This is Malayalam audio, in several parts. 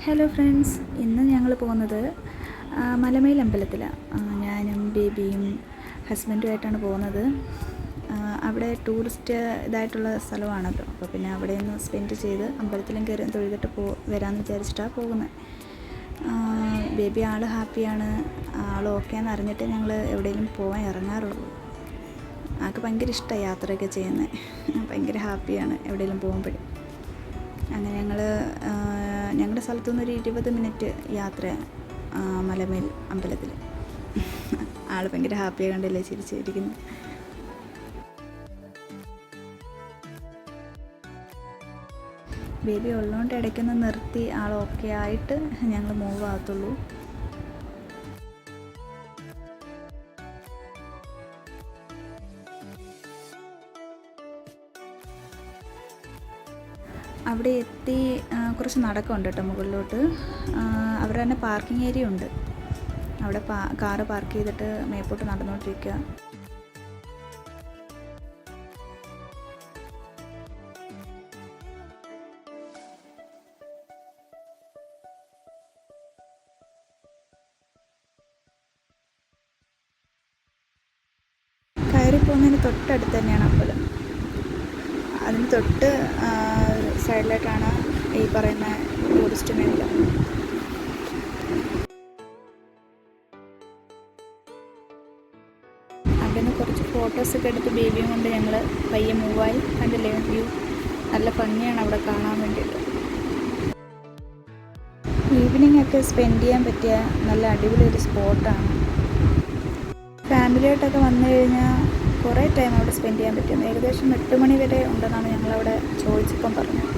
ഹലോ ഫ്രണ്ട്സ്, ഇന്ന് ഞങ്ങൾ പോകുന്നത് മലമേൽ അമ്പലത്തിലാണ്. ഞാനും ബേബിയും ഹസ്ബൻഡുമായിട്ടാണ് പോകുന്നത്. അവിടെ ടൂറിസ്റ്റ് ഇതായിട്ടുള്ള സ്ഥലമാണല്ലോ, അപ്പോൾ പിന്നെ അവിടെ ഒന്ന് സ്പെൻഡ് ചെയ്ത് അമ്പലത്തിലും കയറി തൊഴുതിട്ട് വരാമെന്ന് വിചാരിച്ചിട്ടാണ് പോകുന്നത്. ബേബി ആൾ ഹാപ്പിയാണ്, ആൾ ഓക്കെ എന്ന് അറിഞ്ഞിട്ട് ഞങ്ങൾ എവിടെയെങ്കിലും പോകാൻ ഇറങ്ങാറുള്ളൂ. ആൾക്ക് ഭയങ്കര ഇഷ്ടമാണ് യാത്രയൊക്കെ ചെയ്യുന്നത്, ഭയങ്കര ഹാപ്പിയാണ് എവിടെയെങ്കിലും പോകുമ്പോഴും. അങ്ങനെ ഞങ്ങളുടെ സ്ഥലത്തു നിന്നൊരു 20 മിനിറ്റ് യാത്ര മലമേൽ അമ്പലത്തിൽ. ആൾ ഭയങ്കര ഹാപ്പിയായി കണ്ടല്ലേ ചിരിച്ചിരിക്കുന്നു. ബേബി ഉള്ളതുകൊണ്ട് ഇടയ്ക്കൊന്ന് നിർത്തി ആൾ ഓക്കെ ആയിട്ട് ഞങ്ങൾ മൂവ് ആകത്തുള്ളൂ. അവിടെ എത്തി കുറച്ച് നടക്കമുണ്ട് കേട്ടോ മുകളിലോട്ട്. അവിടെ തന്നെ പാർക്കിംഗ് ഏരിയ ഉണ്ട്. അവിടെ കാറ് പാർക്ക് ചെയ്തിട്ട് മേപ്പോട്ട് നടന്നുകൊണ്ടിരിക്കുക. കയറി പോകുന്നതിന് തൊട്ടടുത്ത് തന്നെയാണ് അമ്പലം. അതിന് തൊട്ട് സൈഡിലായിട്ടാണ് ഈ പറയുന്ന ടൂറിസ്റ്റ് മേഖല. അവിടെ നിന്ന് കുറച്ച് ഫോട്ടോസൊക്കെ എടുത്ത് ബേബിയും കൊണ്ട് ഞങ്ങൾ പയ്യെ മൂവായി. കണ്ടില്ലേ വ്യൂ? നല്ല ഭംഗിയാണ് അവിടെ കാണാൻ വേണ്ടിയിട്ട്. ഈവനിങ് ഒക്കെ സ്പെൻഡ് ചെയ്യാൻ പറ്റിയ നല്ല അടിപൊളി ഒരു സ്പോട്ടാണ്. ഫാമിലിയായിട്ടൊക്കെ വന്നു കഴിഞ്ഞാൽ കുറേ ടൈം അവിടെ സ്പെൻഡ് ചെയ്യാൻ പറ്റും. ഏകദേശം 8 മണി വരെ ഉണ്ടെന്നാണ് ഞങ്ങളവിടെ ചോദിച്ചപ്പം പറഞ്ഞത്.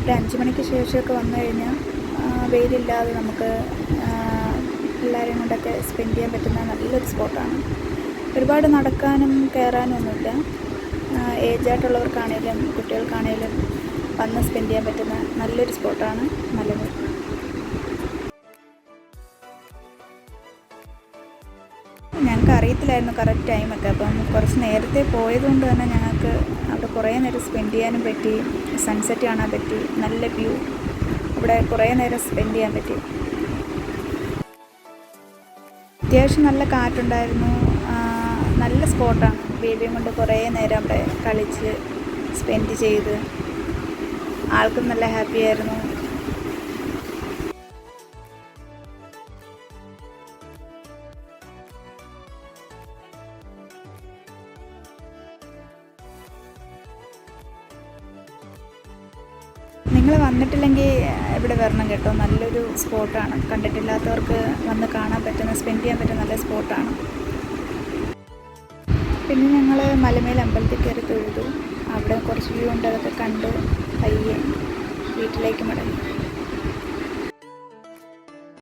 ഒരു 5 മണിക്ക് ശേഷമൊക്കെ വന്നു കഴിഞ്ഞാൽ വെയിലില്ലാതെ നമുക്ക് എല്ലാവരെയും കൊണ്ടൊക്കെ സ്പെൻഡ് ചെയ്യാൻ പറ്റുന്ന നല്ലൊരു സ്പോട്ടാണ്. ഒരുപാട് നടക്കാനും കയറാനും ഒന്നുമില്ല. ഏജായിട്ടുള്ളവർക്കാണേലും കുട്ടികൾക്കാണേലും വന്ന് സ്പെൻഡ് ചെയ്യാൻ പറ്റുന്ന നല്ലൊരു സ്പോട്ടാണ് മലമേൽ. ഞങ്ങൾക്ക് അറിയത്തില്ലായിരുന്നു കറക്റ്റ് ടൈമൊക്കെ, അപ്പം കുറച്ച് നേരത്തെ പോയതുകൊണ്ട് തന്നെ ഞങ്ങൾക്ക് അവിടെ കുറേ നേരം സ്പെൻഡ് ചെയ്യാനും പറ്റി. സൺസെറ്റ് കാണാൻ പറ്റി, നല്ല വ്യൂ. അവിടെ കുറേ നേരം സ്പെൻഡ് ചെയ്യാൻ പറ്റി. അത്യാവശ്യം നല്ല കാറ്റുണ്ടായിരുന്നു. നല്ല സ്പോട്ടാണ്. ബേബിയും കൊണ്ട് കുറേ നേരം അവിടെ കളിച്ച് സ്പെൻഡ് ചെയ്ത് ആൾക്കും നല്ല ഹാപ്പിയായിരുന്നു. നിങ്ങൾ വന്നിട്ടില്ലെങ്കിൽ ഇവിടെ വരണം കേട്ടോ. നല്ലൊരു സ്പോട്ടാണ്. കണ്ടിട്ടില്ലാത്തവർക്ക് വന്ന് കാണാൻ പറ്റുന്ന, സ്പെൻഡ് ചെയ്യാൻ പറ്റുന്ന നല്ല സ്പോട്ടാണ്. പിന്നെ ഞങ്ങൾ മലമേൽ അമ്പലത്തിൽ കയറി തൊഴുതു. അവിടെ കുറച്ച് വ്യൂ ഉണ്ട്, അതൊക്കെ കണ്ട് പയ്യെ വീട്ടിലേക്ക് മടങ്ങി.